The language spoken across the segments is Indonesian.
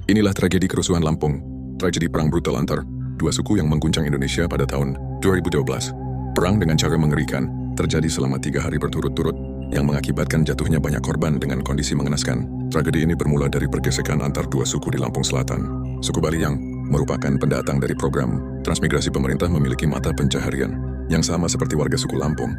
Inilah tragedi kerusuhan Lampung, tragedi perang brutal antar dua suku yang mengguncang Indonesia pada tahun 2012. Perang dengan cara mengerikan terjadi selama 3 hari berturut-turut yang mengakibatkan jatuhnya banyak korban dengan kondisi mengenaskan. Tragedi ini bermula dari pergesekan antar dua suku di Lampung Selatan. Suku Bali yang merupakan pendatang dari program transmigrasi pemerintah memiliki mata pencaharian yang sama seperti warga suku Lampung,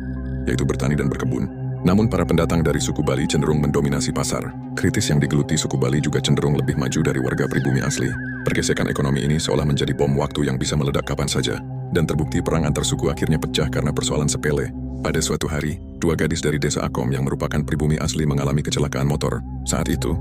yaitu bertani dan berkebun. Namun para pendatang dari suku Bali cenderung mendominasi pasar. Kritis yang digeluti suku Bali juga cenderung lebih maju dari warga pribumi asli. Pergesekan ekonomi ini seolah menjadi bom waktu yang bisa meledak kapan saja. Dan terbukti perang antar suku akhirnya pecah karena persoalan sepele. Pada suatu hari, 2 gadis dari desa Akom yang merupakan pribumi asli mengalami kecelakaan motor. Saat itu,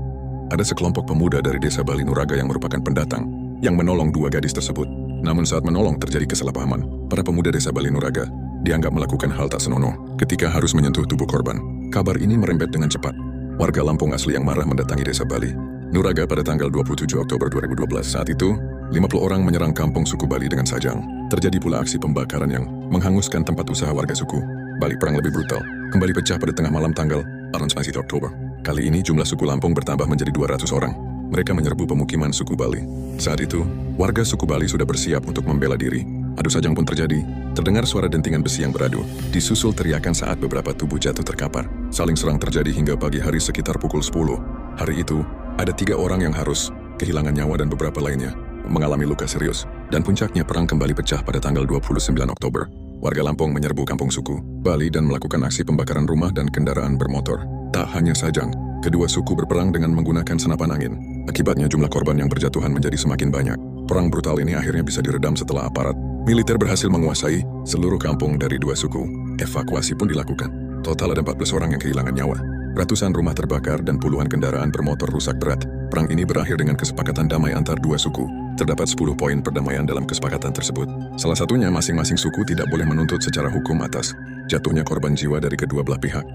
ada sekelompok pemuda dari desa Bali Nuraga yang merupakan pendatang yang menolong 2 gadis tersebut. Namun saat menolong terjadi kesalahpahaman. Para pemuda desa Bali Nuraga dianggap melakukan hal tak senonoh ketika harus menyentuh tubuh korban. Kabar ini merembet dengan cepat. Warga Lampung asli yang marah mendatangi desa Bali Nuraga pada tanggal 27 Oktober 2012. Saat itu, 50 orang menyerang kampung suku Bali dengan sajang. Terjadi pula aksi pembakaran yang menghanguskan tempat usaha warga suku Bali. Perang lebih brutal kembali pecah pada tengah malam tanggal 11 Oktober. Kali ini jumlah suku Lampung bertambah menjadi 200 orang. Mereka menyerbu pemukiman suku Bali. Saat itu, warga suku Bali sudah bersiap untuk membela diri. Adu sajang pun terjadi. Terdengar suara dentingan besi yang beradu. Disusul teriakan saat beberapa tubuh jatuh terkapar. Saling serang terjadi hingga pagi hari sekitar pukul 10. Hari itu, ada 3 orang yang harus kehilangan nyawa dan beberapa lainnya mengalami luka serius. Dan puncaknya perang kembali pecah pada tanggal 29 Oktober. Warga Lampung menyerbu kampung suku Bali dan melakukan aksi pembakaran rumah dan kendaraan bermotor. Tak hanya sajang, kedua suku berperang dengan menggunakan senapan angin. Akibatnya jumlah korban yang berjatuhan menjadi semakin banyak. Perang brutal ini akhirnya bisa diredam setelah aparat militer berhasil menguasai seluruh kampung dari 2 suku. Evakuasi pun dilakukan. Total ada 14 orang yang kehilangan nyawa. Ratusan rumah terbakar dan puluhan kendaraan bermotor rusak berat. Perang ini berakhir dengan kesepakatan damai antar 2 suku. Terdapat 10 poin perdamaian dalam kesepakatan tersebut. Salah satunya masing-masing suku tidak boleh menuntut secara hukum atas jatuhnya korban jiwa dari kedua belah pihak.